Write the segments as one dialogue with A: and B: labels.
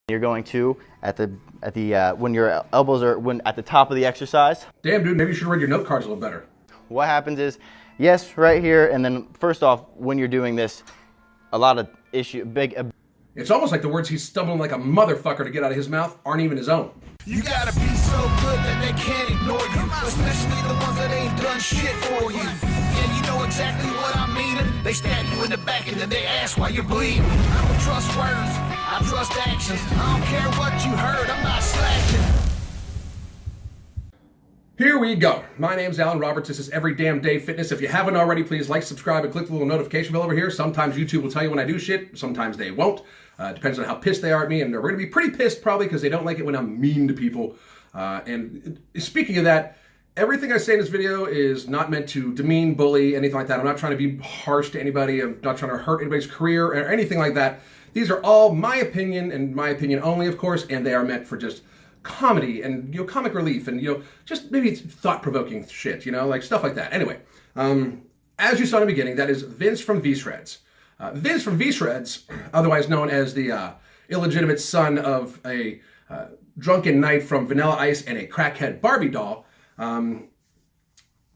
A: You're going to when your elbows are at the top of the exercise.
B: Damn, dude, maybe you should read your note cards a little better.
A: What happens is, yes, right here, and then first off, when you're doing this, a lot of
B: It's almost like the words he's stumbling like a motherfucker to get out of his mouth aren't even his own.
C: You gotta be so good that they can't ignore you, especially the ones that ain't done shit for you. Yeah, you know exactly what I mean. They stab you in the back and then they ask why you're bleeding. I don't trust words, I trust actions. I don't care what you heard, I'm not slacking.
B: Here we go. My name's Alan Roberts. This is Every Damn Day Fitness. If you haven't already, please like, subscribe, and click the little notification bell over here. Sometimes YouTube will tell you when I do shit. Sometimes they won't. Depends on how pissed they are at me, and they're going to be pretty pissed probably because they don't like it when I'm mean to people. And speaking of that, everything I say in this video is not meant to demean, bully, anything like that. I'm not trying to be harsh to anybody. I'm not trying to hurt anybody's career or anything like that. These are all my opinion, and my opinion only, of course, and they are meant for just comedy and, you know, comic relief and, you know, just maybe thought-provoking shit, you know, like stuff like that. Anyway, as you saw in the beginning, that is Vince from Vshreds. Vince from Vshreds, otherwise known as the illegitimate son of a drunken knight from Vanilla Ice and a crackhead Barbie doll.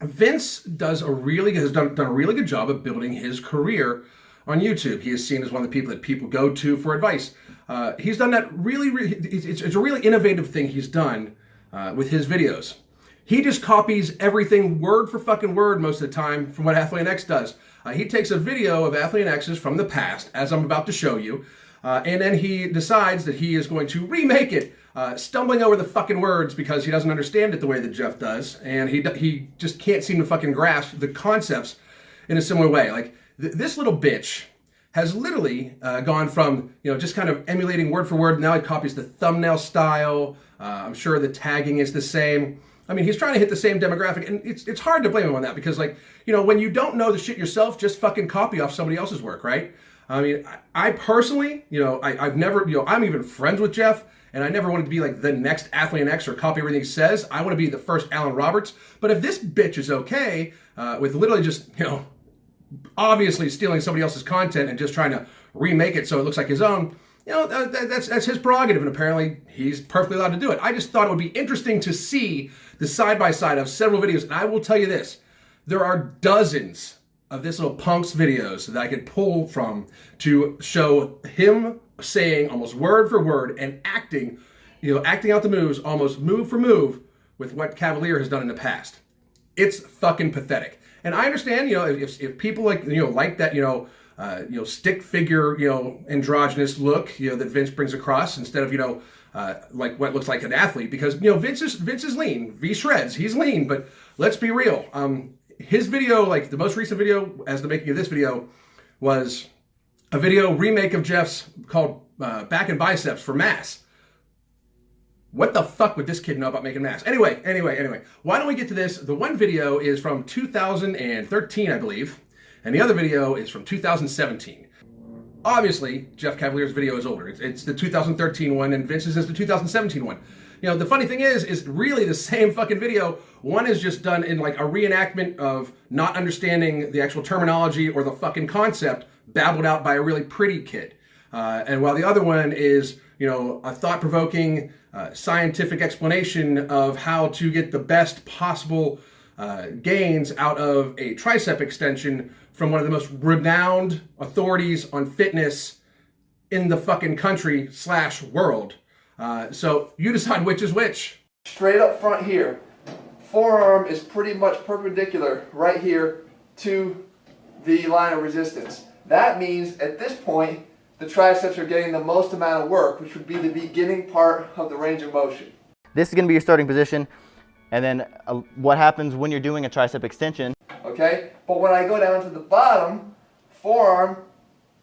B: Vince has done a really good job of building his career on YouTube. He is seen as one of the people that people go to for advice. He's done that it's a really innovative thing he's done with his videos. He just copies everything word for fucking word most of the time from what Athlean X does. He takes a video of Athlean X's from the past, as I'm about to show you, and then he decides that he is going to remake it, stumbling over the fucking words because he doesn't understand it the way that Jeff does, and he just can't seem to fucking grasp the concepts in a similar way. Like, this little bitch has literally gone from, you know, just kind of emulating word for word. Now he copies the thumbnail style. I'm sure the tagging is the same. I mean, he's trying to hit the same demographic, and it's hard to blame him on that because, like, you know, when you don't know the shit yourself, just fucking copy off somebody else's work, right? I mean, I personally, you know, I've never, you know, I'm even friends with Jeff, and I never wanted to be like the next Athlean X or copy everything he says. I want to be the first Alan Roberts. But if this bitch is okay with literally just, you know, obviously stealing somebody else's content and just trying to remake it so it looks like his own, you know, that's his prerogative, and apparently he's perfectly allowed to do it. I just thought it would be interesting to see the side-by-side of several videos, and I will tell you this, there are dozens of this little punk's videos that I could pull from to show him saying almost word for word and acting, you know, acting out the moves almost move for move with what Cavalier has done in the past. It's fucking pathetic. And I understand, you know, if people like, you know, like that, you know, stick figure, you know, androgynous look, you know, that Vince brings across instead of, you know, like what looks like an athlete, because, you know, Vince is lean. Vshreds, he's lean, but let's be real. His video, like the most recent video as the making of this video, was a video remake of Jeff's called Back and Biceps for Mass. What the fuck would this kid know about making masks? Anyway, why don't we get to this? The one video is from 2013, I believe, and the other video is from 2017. Obviously, Jeff Cavalier's video is older. It's the 2013 one, and Vince's is the 2017 one. You know, the funny thing is really the same fucking video. One is just done in like a reenactment of not understanding the actual terminology or the fucking concept, babbled out by a really pretty kid. And while the other one is, you know, a thought-provoking, scientific explanation of how to get the best possible gains out of a tricep extension from one of the most renowned authorities on fitness in the fucking country / world. So you decide which is which.
D: Straight up front here, forearm is pretty much perpendicular right here to the line of resistance. That means at this point, the triceps are getting the most amount of work, which would be the beginning part of the range of motion.
A: This is going to be your starting position, and then what happens when you're doing a tricep extension.
D: Okay, but when I go down to the bottom, forearm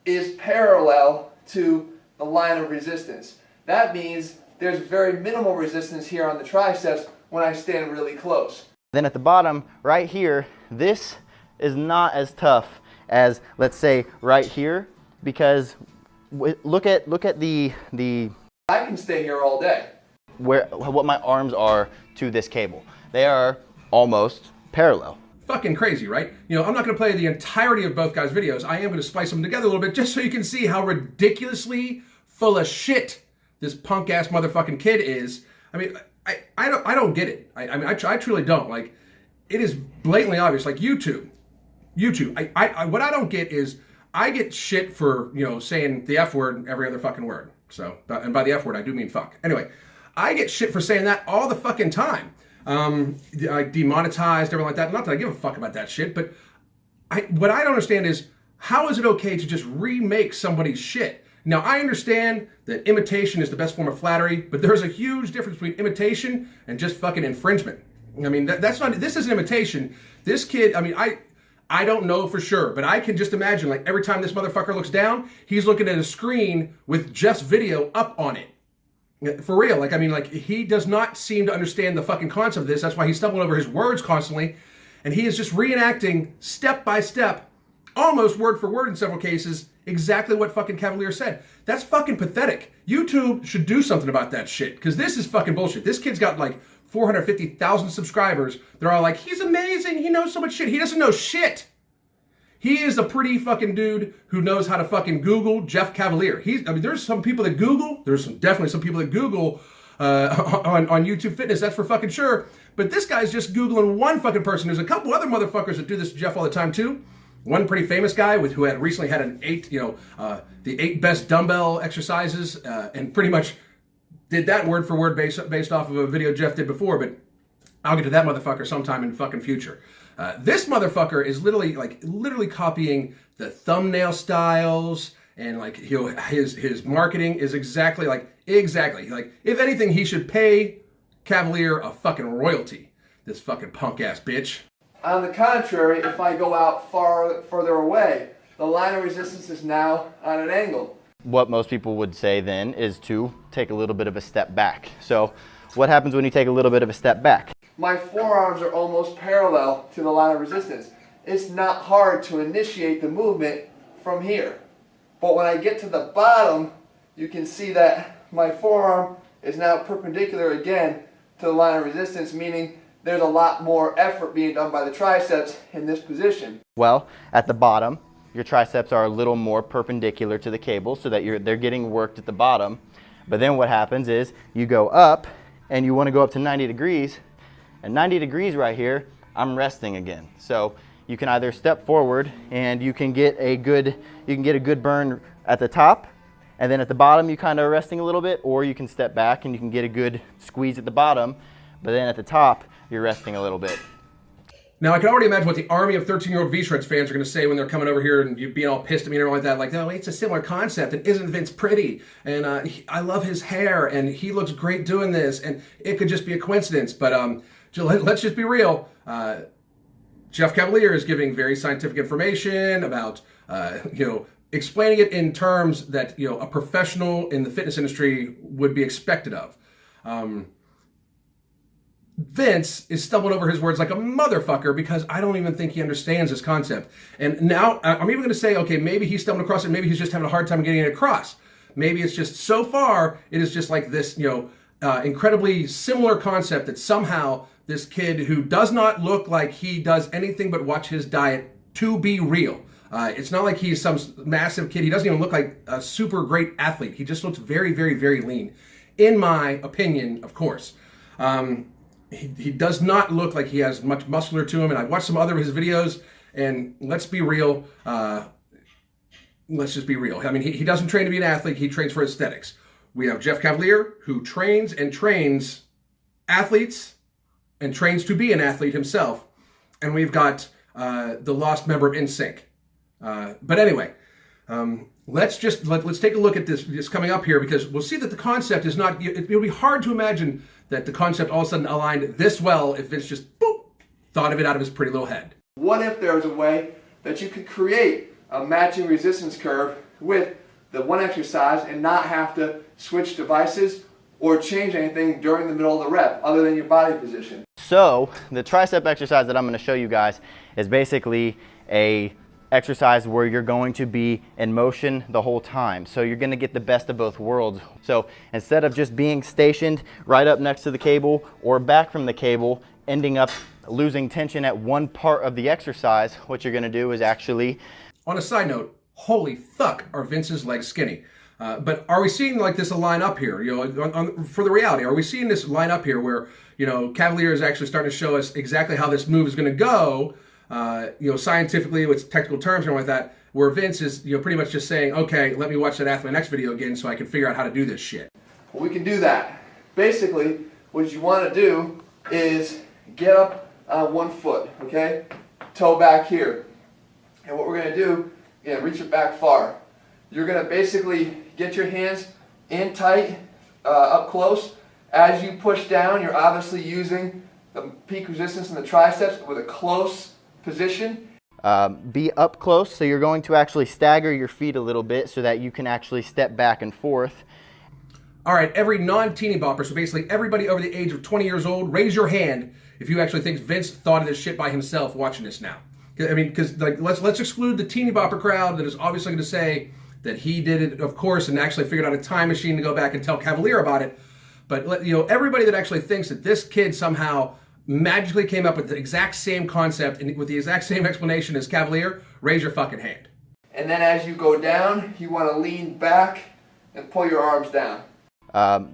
D: is parallel to the line of resistance. That means there's very minimal resistance here on the triceps when I stand really close.
A: Then at the bottom, right here, this is not as tough as, let's say, right here, because look at the
D: I can stay here all day.
A: What my arms are to this cable. They are almost parallel.
B: Fucking crazy, right? You know, I'm not going to play the entirety of both guys' videos. I am going to splice them together a little bit just so you can see how ridiculously full of shit this punk ass motherfucking kid is. I mean, I don't get it. I mean, I truly don't. Like, it is blatantly obvious. Like YouTube. What I don't get is I get shit for, you know, saying the F word every other fucking word. So, and by the F word, I do mean fuck. Anyway, I get shit for saying that all the fucking time. I demonetized, everything like that. Not that I give a fuck about that shit, but what I don't understand is, how is it okay to just remake somebody's shit? Now, I understand that imitation is the best form of flattery, but there's a huge difference between imitation and just fucking infringement. I mean, that's not, this is an imitation. This kid, I mean, I don't know for sure, but I can just imagine, like, every time this motherfucker looks down, he's looking at a screen with just video up on it. For real, like, I mean, like, he does not seem to understand the fucking concept of this. That's why he's stumbling over his words constantly, and he is just reenacting step by step, almost word for word in several cases, exactly what fucking Cavalier said. That's fucking pathetic. YouTube should do something about that shit, because this is fucking bullshit. This kid's got like 450,000 subscribers. They're all like, he's amazing, he knows so much shit. He doesn't know shit. He is a pretty fucking dude who knows how to fucking Google Jeff Cavalier. I mean, there's some people that Google, definitely some people that Google on YouTube Fitness, that's for fucking sure. But this guy's just Googling one fucking person. There's a couple other motherfuckers that do this to Jeff all the time too. One pretty famous guy who had recently had the 8 best dumbbell exercises, and pretty much did that word for word based off of a video Jeff did before, but I'll get to that motherfucker sometime in fucking future. This motherfucker is literally copying the thumbnail styles, and like his marketing is exactly like if anything, he should pay Cavalier a fucking royalty. This fucking punk ass bitch.
D: On the contrary, if I go out further away, the line of resistance is now on an angle.
A: What most people would say then is to take a little bit of a step back. So what happens when you take a little bit of a step back?
D: My forearms are almost parallel to the line of resistance. It's not hard to initiate the movement from here. But when I get to the bottom, you can see that my forearm is now perpendicular again to the line of resistance, meaning there's a lot more effort being done by the triceps in this position.
A: Well, at the bottom, your triceps are a little more perpendicular to the cable so that they're getting worked at the bottom. But then what happens is you go up and you want to go up to 90 degrees. And 90 degrees right here, I'm resting again. So you can either step forward and you can get a good burn at the top, and then at the bottom you kind of are resting a little bit, or you can step back and you can get a good squeeze at the bottom, but then at the top you're resting a little bit.
B: Now, I can already imagine what the army of 13-year-old Vshreds fans are going to say when they're coming over here and you being all pissed at me and everything like that. Like, oh, it's a similar concept, and isn't Vince pretty? And I love his hair, and he looks great doing this, and it could just be a coincidence. But let's just be real. Jeff Cavalier is giving very scientific information about, explaining it in terms that, a professional in the fitness industry would be expected of. Vince is stumbling over his words like a motherfucker because I don't even think he understands this concept. And now I'm even going to say, okay, maybe he's stumbling across it. Maybe he's just having a hard time getting it across. Maybe it's just so far, it is just like this, incredibly similar concept that somehow this kid who does not look like he does anything but watch his diet to be real. It's not like he's some massive kid. He doesn't even look like a super great athlete. He just looks very, very, very lean. In my opinion, of course. He does not look like he has much muscular to him, and I watched some other of his videos, and let's be real. Let's just be real. I mean, he doesn't train to be an athlete. He trains for aesthetics. We have Jeff Cavalier, who trains athletes and trains to be an athlete himself. And we've got the lost member of NSYNC. But anyway, let's take a look at this coming up here, because we'll see that the concept is not, it'll be hard to imagine that the concept all of a sudden aligned this well if Vince just thought of it out of his pretty little head.
D: What if there was a way that you could create a matching resistance curve with the one exercise and not have to switch devices or change anything during the middle of the rep other than your body position?
A: So the tricep exercise that I'm going to show you guys is basically a exercise where you're going to be in motion the whole time. So you're going to get the best of both worlds. So instead of just being stationed right up next to the cable or back from the cable, ending up losing tension at one part of the exercise, what you're going to do is actually...
B: On a side note, holy fuck, are Vince's legs skinny. But are we seeing like this line up here? You know, for the reality, are we seeing this line up here where, you know, Cavalier is actually starting to show us exactly how this move is going to go, you know, scientifically with technical terms and all like that, where Vince is, you know, pretty much just saying, okay, let me watch that Athlean X video again so I can figure out how to do this shit.
D: Well, we can do that. Basically, what you want to do is get up on one foot, okay? Toe back here. And what we're going to do, again, reach it back far. You're going to basically get your hands in tight, up close. As you push down, you're obviously using the peak resistance in the triceps with a close position.
A: Be up close, so you're going to actually stagger your feet a little bit so that you can actually step back and forth.
B: All right, every non-teeny bopper, so basically everybody over the age of 20 years old, raise your hand if you actually think Vince thought of this shit by himself watching this now. I mean, because like, let's exclude the teeny bopper crowd that is obviously going to say that he did it, of course, and actually figured out a time machine to go back and tell Cavalier about it. But you know, everybody that actually thinks that this kid somehow magically came up with the exact same concept and with the exact same explanation as Cavalier, raise your fucking hand.
D: And then as you go down, you want to lean back and pull your arms down.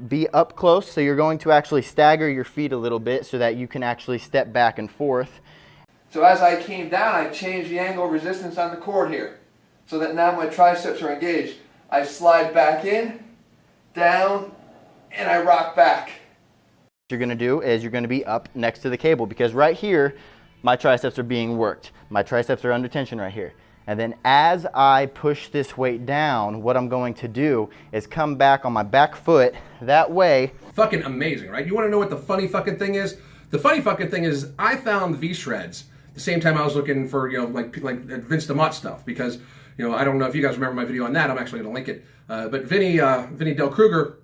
A: Be up close, so you're going to actually stagger your feet a little bit so that you can actually step back and forth.
D: So as I came down, I changed the angle of resistance on the cord here, so that now my triceps are engaged. I slide back in, down, and I rock back.
A: What you're going to do is you're going to be up next to the cable, because right here, my triceps are being worked. My triceps are under tension right here. And then as I push this weight down, what I'm going to do is come back on my back foot that way.
B: Fucking amazing, right? You want to know what the funny fucking thing is? The funny fucking thing is I found Vshreds the same time I was looking for, you know, like Vince DeMott stuff, because, you know, I don't know if you guys remember my video on that. I'm actually going to link it. But Vinny Del Kruger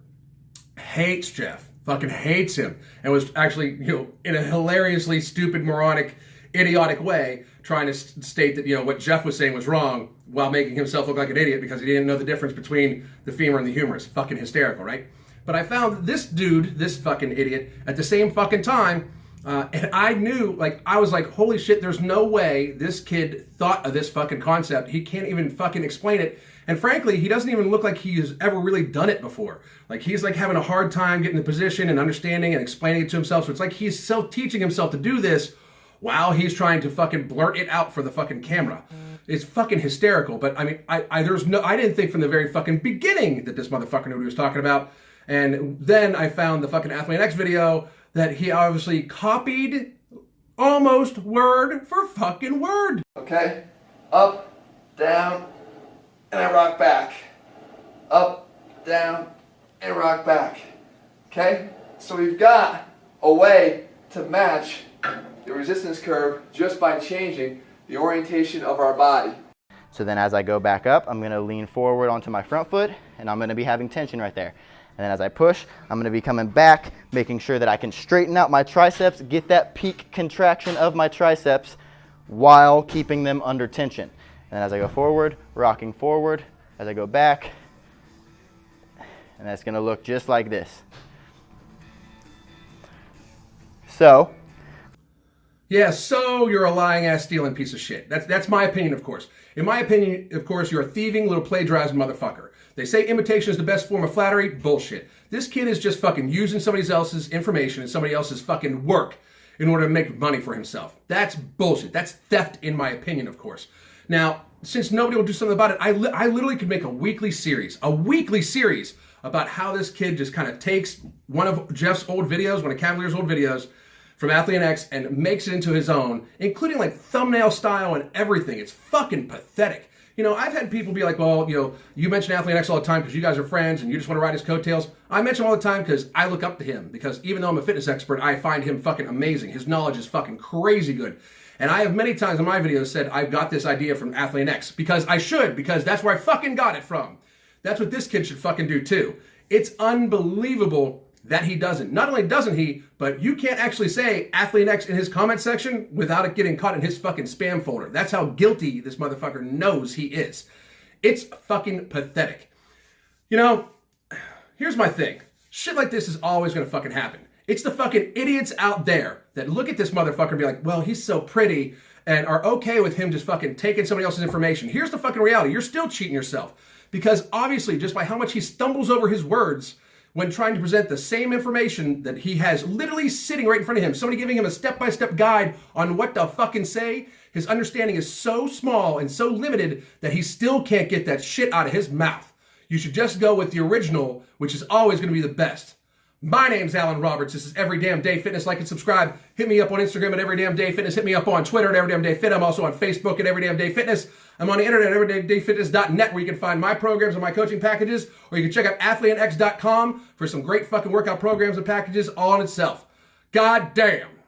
B: hates Jeff, fucking hates him, and was actually, you know, in a hilariously stupid, moronic, idiotic way trying to state that, you know, what Jeff was saying was wrong while making himself look like an idiot because he didn't know the difference between the femur and the humerus. Fucking hysterical, right? But I found this dude, this fucking idiot, at the same fucking time, and I knew, like, I was like, holy shit, there's no way this kid thought of this fucking concept. He can't even fucking explain it. And frankly, he doesn't even look like he's ever really done it before. Like, he's like having a hard time getting the position and understanding and explaining it to himself. So it's like he's self-teaching himself to do this while he's trying to fucking blurt it out for the fucking camera. It's fucking hysterical. But I mean, I didn't think from the very fucking beginning that this motherfucker knew what he was talking about. And then I found the fucking Athlean X video that he obviously copied almost word for fucking word.
D: Okay? Up, down, and I rock back. Up, down, and rock back. Okay? So we've got a way to match the resistance curve just by changing the orientation of our body.
A: So then as I go back up, I'm going to lean forward onto my front foot, and I'm going to be having tension right there. And then as I push, I'm going to be coming back, making sure that I can straighten out my triceps, get that peak contraction of my triceps while keeping them under tension. And as I go forward, rocking forward, as I go back, and that's going to look just like this. So,
B: yeah, so you're a lying ass stealing piece of shit. That's my opinion, of course. In my opinion, of course, you're a thieving little plagiarizing motherfucker. They say imitation is the best form of flattery. Bullshit. This kid is just fucking using somebody else's information and somebody else's fucking work in order to make money for himself. That's bullshit. That's theft, in my opinion, of course. Now, since nobody will do something about it, I literally could make a weekly series about how this kid just kind of takes one of Jeff's old videos, one of Cavalier's old videos from Athlean X, and makes it into his own, including like thumbnail style and everything. It's fucking pathetic. You know, I've had people be like, well, you know, you mention Athlean X all the time because you guys are friends and you just want to ride his coattails. I mention him all the time because I look up to him, because even though I'm a fitness expert, I find him fucking amazing. His knowledge is fucking crazy good. And I have many times in my videos said I've got this idea from Athlean X, because I should, because that's where I fucking got it from. That's what this kid should fucking do too. It's unbelievable that he doesn't. Not only doesn't he, but you can't actually say Athlean X in his comment section without it getting caught in his fucking spam folder. That's how guilty this motherfucker knows he is. It's fucking pathetic. You know, here's my thing. Shit like this is always gonna fucking happen. It's the fucking idiots out there that look at this motherfucker and be like, well, he's so pretty, and are okay with him just fucking taking somebody else's information. Here's the fucking reality. You're still cheating yourself. because obviously just by how much he stumbles over his words when trying to present the same information that he has literally sitting right in front of him, somebody giving him a step-by-step guide on what to fucking say, his understanding is so small and so limited that he still can't get that shit out of his mouth. You should just go with the original, which is always going to be the best. My name's Alan Roberts. This is Every Damn Day Fitness. Like and subscribe. Hit me up on Instagram at Every Damn Day Fitness. Hit me up on Twitter at Every Damn Day Fit. I'm also on Facebook at Every Damn Day Fitness. I'm on the internet at everydaydayfitness.net, where you can find my programs and my coaching packages, or you can check out athleanx.com for some great fucking workout programs and packages all in itself. God damn.